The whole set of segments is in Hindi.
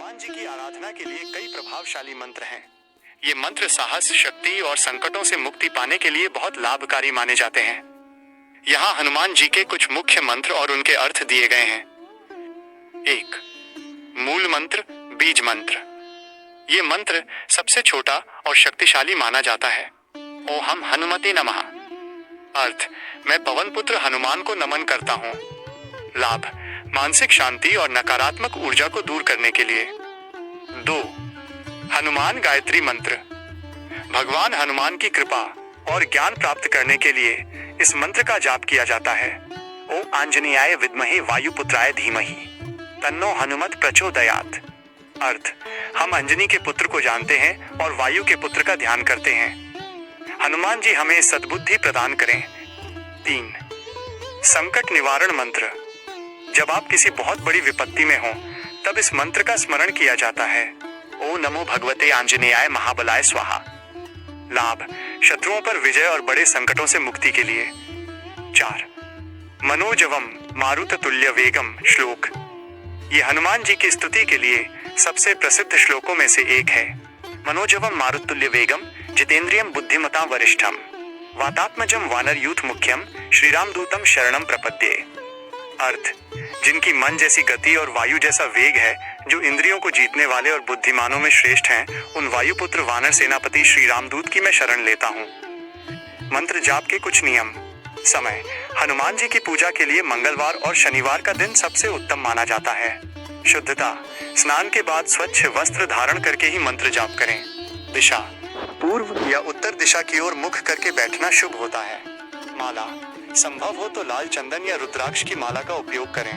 हनुमान जी की आराधना के लिए कई प्रभावशाली मंत्र हैं। ये मंत्र साहस, शक्ति और संकटों से मुक्ति पाने के लिए बहुत लाभकारी माने जाते हैं। यहाँ हनुमान जी के कुछ मुख्य मंत्र और उनके अर्थ दिए गए हैं। 1. मूल मंत्र, बीज मंत्र। ये मंत्र सबसे छोटा और शक्तिशाली माना जाता है। ओम हनुमते नमः। अर्थ: मैं पवन पुत्र हनुमान को नमन करता हूँ। लाभ: मानसिक शांति और नकारात्मक ऊर्जा को दूर करने के लिए। 2. हनुमान गायत्री मंत्र। भगवान हनुमान की कृपा और ज्ञान प्राप्त करने के लिए इस मंत्र का जाप किया जाता है। ओम आंजनेयाय विद्महे वायुपुत्राय धीमहि तन्नो हनुमत प्रचोदयात्। अर्थ: हम अंजनी के पुत्र को जानते हैं और वायु के पुत्र का ध्यान करते हैं। हनुमान जी हमें सद्बुद्धि प्रदान करें। 3. संकट निवारण मंत्र। जब आप किसी बहुत बड़ी विपत्ति में हो तब इस मंत्र का स्मरण किया जाता है। ओम नमो भगवते आंजनेयाय महाबलाय स्वाहा। लाभ: शत्रुओं पर विजय और बड़े संकटों से मुक्ति के लिए। 4. मनोजवम मारुत तुल्य वेगम श्लोक। ये हनुमान जी की स्तुति के लिए सबसे प्रसिद्ध श्लोकों में से एक है। मनोजवम मारुतुल्य वेगम जितेंद्रियम बुद्धिमता वरिष्ठम वातात्मजम वानर यूथ मुख्यम श्रीराम दूतम शरणम प्रपद्ये। अर्थ: जिनकी मन जैसी गति और वायु जैसा वेग है, जो इंद्रियों को जीतने वाले और बुद्धिमानों में श्रेष्ठ हैं, उन वायुपुत्र वानर सेनापति श्री रामदूत की मैं शरण लेता हूँ। मंत्र जाप के कुछ नियम। समय: हनुमान जी की पूजा के लिए मंगलवार और शनिवार का दिन सबसे उत्तम माना जाता है। शुद्धता: स्नान के बाद स्वच्छ वस्त्र धारण करके ही मंत्र जाप करें। दिशा: पूर्व या उत्तर दिशा की ओर मुख करके बैठना शुभ होता है। माला: संभव हो तो लाल चंदन या रुद्राक्ष की माला का उपयोग करें।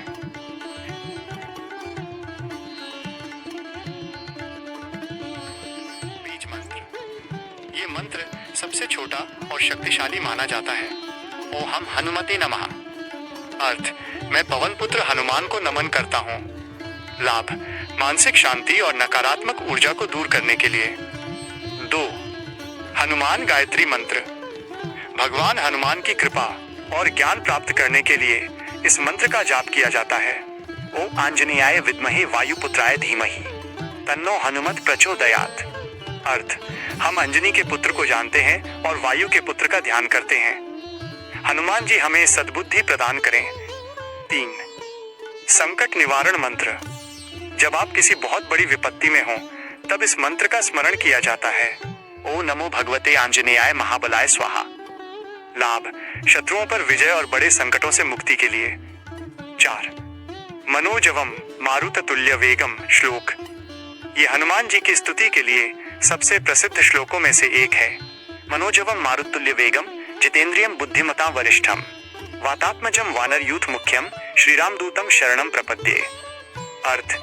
बीज मंत्र। ये मंत्र सबसे छोटा और शक्तिशाली माना जाता है। ओम हनुमते नमः। अर्थ: मैं पवन पुत्र हनुमान को नमन करता हूँ। लाभ: मानसिक शांति और नकारात्मक ऊर्जा को दूर करने के लिए। 2. हनुमान गायत्री मंत्र। भगवान हनुमान की कृपा और ज्ञान प्राप्त करने के लिए इस मंत्र का जाप किया जाता है। ओम आंजनेयाय विद्महे वायुपुत्राय धीमहि तन्नो हनुमत प्रचोदयात्। अर्थ: हम अंजनी के पुत्र को जानते हैं और वायु के पुत्र का ध्यान करते हैं। हनुमान जी हमें सद्बुद्धि प्रदान करें। 3. संकट निवारण मंत्र। जब आप किसी बहुत बड़ी विपत्ति में हो तब इस मंत्र का स्मरण किया जाता है। ओम नमो भगवते आंजनेयाय महाबलाय स्वाहा। लाभ: शत्रुओं पर विजय और बड़े संकटों से मुक्ति के लिए। 4. मनोजवम मारुत तुल्य वेगम श्लोक। ये हनुमान जी की स्तुति के लिए सबसे प्रसिद्ध श्लोकों में से एक है। मनोजवम मारुतुल्य वेगम जितेंद्रियम बुद्धिमता वरिष्ठम वातात्मजम वानर यूथ मुख्यम श्रीराम दूतम शरणम प्रपद्ये। अर्थ: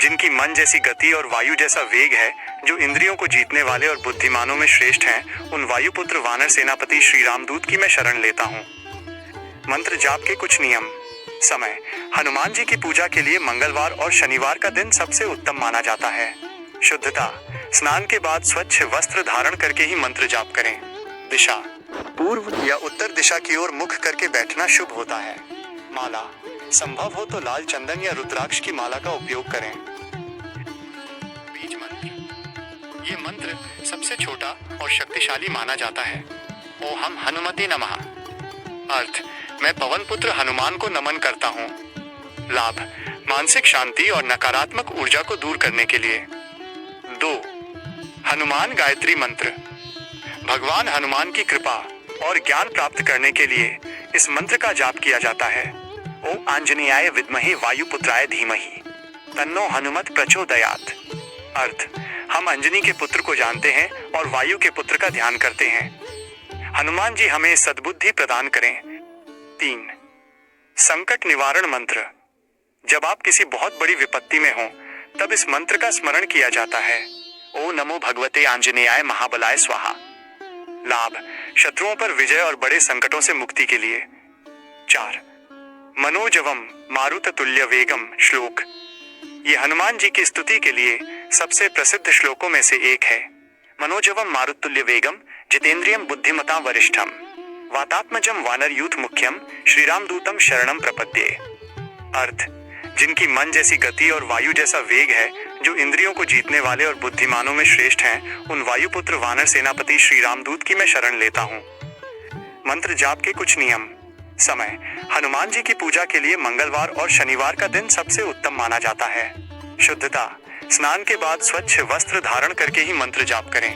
जिनकी मन जैसी गति और वायु जैसा वेग है, जो इंद्रियों को जीतने वाले और बुद्धिमानों में श्रेष्ठ हैं, उन वायुपुत्र वानर सेनापति श्री रामदूत की मैं शरण लेता हूँ। मंत्र जाप के कुछ नियम। समय: हनुमान जी की पूजा के लिए मंगलवार और शनिवार का दिन सबसे उत्तम माना जाता है। शुद्धता: स्नान के बाद स्वच्छ वस्त्र धारण करके ही मंत्र जाप करें। दिशा: पूर्व या उत्तर दिशा की ओर मुख करके बैठना शुभ होता है। माला: संभव हो तो लाल चंदन या रुद्राक्ष की माला का उपयोग करें। बीज मंत्र। ये मंत्र सबसे छोटा और शक्तिशाली माना जाता है। ओम हनुमते नमः। अर्थ: मैं पवन पुत्र हनुमान को नमन करता हूँ। लाभ: मानसिक शांति और नकारात्मक ऊर्जा को दूर करने के लिए। 2. हनुमान गायत्री मंत्र। भगवान हनुमान की कृपा और ज्ञान प्राप्त करने के लिए इस मंत्र का जाप किया जाता है। ओम आंजनेयाय विद्महे वायुपुत्राय धीमहि तन्नो हनुमत प्रचोदयात्। अर्थ: हम अंजनी के पुत्र को जानते हैं और वायु के पुत्र का ध्यान करते हैं। हनुमान जी हमें सद्बुद्धि प्रदान करें। 3. संकट निवारण मंत्र। जब आप किसी बहुत बड़ी विपत्ति में हो तब इस मंत्र का स्मरण किया जाता है। ओम नमो भगवते आंजनेयाय महाबलाय स्वाहा। लाभ: शत्रुओं पर विजय और बड़े संकटों से मुक्ति के लिए। 4. मनोजवम मारुत तुल्य वेगम श्लोक। ये हनुमान जी की स्तुति के लिए सबसे प्रसिद्ध श्लोकों में से एक है। मनोजवम मारुतुल्य वेगम जितेंद्रियम बुद्धिमता वरिष्ठम वातात्मजम वानर यूथ मुख्यम श्रीराम दूतम शरणम प्रपद्ये। अर्थ: जिनकी मन जैसी गति और वायु जैसा वेग है, जो इंद्रियों को जीतने वाले और बुद्धिमानों में श्रेष्ठ हैं, उन वायुपुत्र वानर सेनापति श्री रामदूत की मैं शरण लेता हूँ। मंत्र जाप के कुछ नियम। समय: हनुमान जी की पूजा के लिए मंगलवार और शनिवार का दिन सबसे उत्तम माना जाता है। शुद्धता: स्नान के बाद स्वच्छ वस्त्र धारण करके ही मंत्र जाप करें।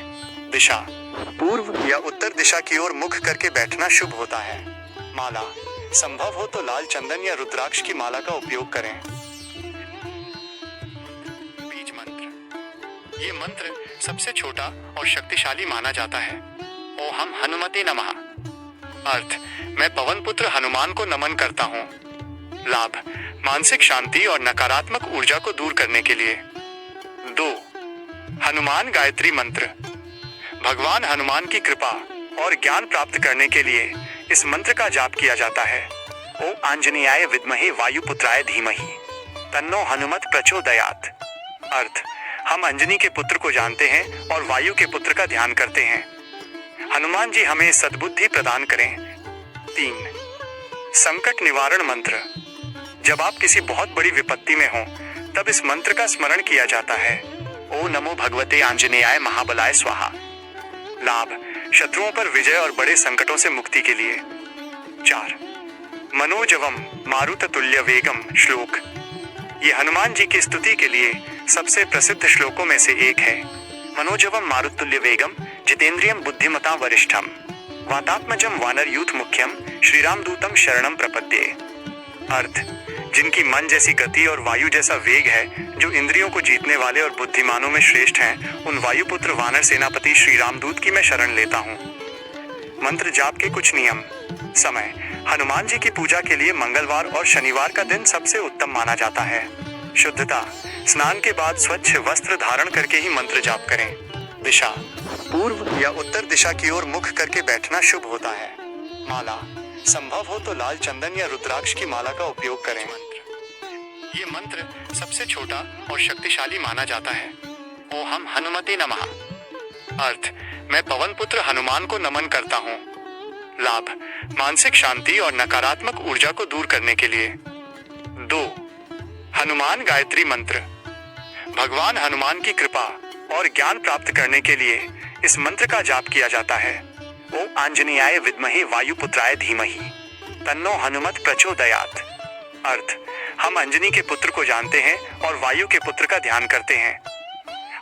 दिशा: पूर्व या उत्तर दिशा की ओर मुख करके बैठना शुभ होता है। माला: संभव हो तो लाल चंदन या रुद्राक्ष की माला का उपयोग करें। बीज मंत्र: ये मंत्र सबसे छोटा और शक्तिशाली माना जाता है। ओम हनुमते नमः। अर्थ: मैं पवन पुत्र हनुमान को नमन करता हूँ। लाभ: मानसिक शांति और नकारात्मक ऊर्जा को दूर करने के लिए। 2. हनुमान गायत्री मंत्र: भगवान हनुमान की कृपा और ज्ञान प्राप्त करने के लिए इस मंत्र का जाप किया जाता है। ओम आंजनेयाय विद्महे वायुपुत्राय धीमहि तन्नो हनुमत प्रचोदयात्। अर्थ: हम अंजनी के पुत्र को जानते हैं और वायु के पुत्र का ध्यान करते हैं। हनुमान जी हमें सद्बुद्धि प्रदान करें। 3. संकट निवारण मंत्र: जब आप किसी बहुत बड़ी विपत्ति में हो, तब इस मंत्र का स्मरण किया जाता है। ओम नमो भगवते आंजनेयाय महाबलाय स्वाहा। लाभ: शत्रुओं पर विजय और बड़े संकटों से मुक्ति के लिए। 4. मनोजवम मारुततुल्य वेगम श्लोक: ये हनुमान जी की स्तुति के लिए सबसे प्रसिद्ध श्लोकों में से एक है। मनोजवम मारुततुल्य वेगम जितेंद्रियम बुद्धिमता वरिष्ठम वातात्मजम वानर यूथ मुख्यम श्रीरामदूतम शरणम प्रपद्ये। अर्थ: जिनकी मन जैसी गति और वायु जैसा वेग है, जो इंद्रियों को जीतने वाले और बुद्धिमानों में श्रेष्ठ हैं, उन वायुपुत्र वानर सेनापति श्री रामदूत की मैं शरण लेता हूँ। मंत्र जाप के कुछ नियम। समय: हनुमान जी की पूजा के लिए मंगलवार और शनिवार का दिन सबसे उत्तम माना जाता है। शुद्धता: स्नान के बाद स्वच्छ वस्त्र धारण करके ही मंत्र जाप करें। दिशा: पूर्व या उत्तर दिशा की ओर मुख करके बैठना शुभ होता है। माला: संभव हो तो लाल चंदन या रुद्राक्ष की माला का उपयोग करें। ये मंत्र सबसे छोटा और शक्तिशाली माना जाता है। ओम हनुमते नमः। अर्थ: मैं पवन पुत्र हनुमान को नमन करता हूँ। लाभ: मानसिक शांति और नकारात्मक ऊर्जा को दूर करने के लिए। 2. हनुमान गायत्री मंत्र: भगवान हनुमान की कृपा और ज्ञान प्राप्त करने के लिए इस मंत्र का जाप किया जाता है। ओम आंजनेयाय विद्महे वायुपुत्राय धीमहि तन्नो हनुमत प्रचोदयात्। अर्थ: हम अंजनी के पुत्र को जानते हैं और वायु के पुत्र का ध्यान करते हैं।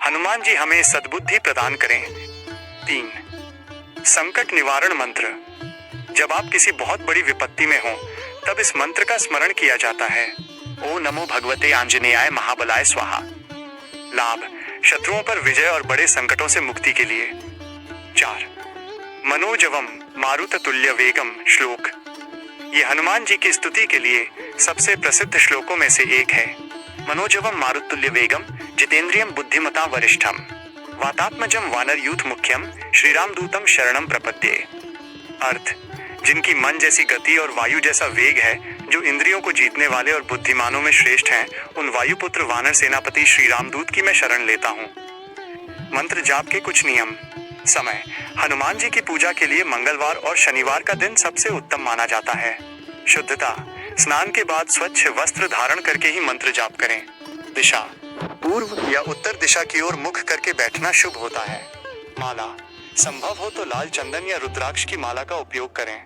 हनुमान जी हमें सद्बुद्धि प्रदान करें। 3. संकट निवारण मंत्र: जब आप किसी बहुत बड़ी विपत्ति में हो, तब इस मंत्र का स्मरण किया जाता है। ओम नमो भगवते आंजनेयाय महाबलाय स्वाहा। लाभ: शत्रुओं पर विजय और बड़े संकटों से मुक्ति के लिए। 4. मनोजवम मारुततुल्य वेगम श्लोक: ये हनुमान जी की स्तुति के लिए सबसे प्रसिद्ध श्लोकों में से एक है। मनोजवम मारुततुल्य वेगम जितेंद्रियम बुद्धिमता वरिष्ठम वातात्मजम वानर यूथ मुख्यम श्रीरामदूतम शरणम प्रपद्ये। अर्थ: जिनकी मन जैसी गति और वायु जैसा वेग है, जो इंद्रियों को जीतने वाले और बुद्धिमानों में श्रेष्ठ हैं, उन वायुपुत्र वानर सेनापति श्री रामदूत की मैं शरण लेता हूँ। मंत्र जाप के कुछ नियम। समय: हनुमान जी की पूजा के लिए मंगलवार और शनिवार का दिन सबसे उत्तम माना जाता है। शुद्धता: स्नान के बाद स्वच्छ वस्त्र धारण करके ही मंत्र जाप करें। दिशा: पूर्व या उत्तर दिशा की ओर मुख करके बैठना शुभ होता है। माला: संभव हो तो लाल चंदन या रुद्राक्ष की माला का उपयोग करें।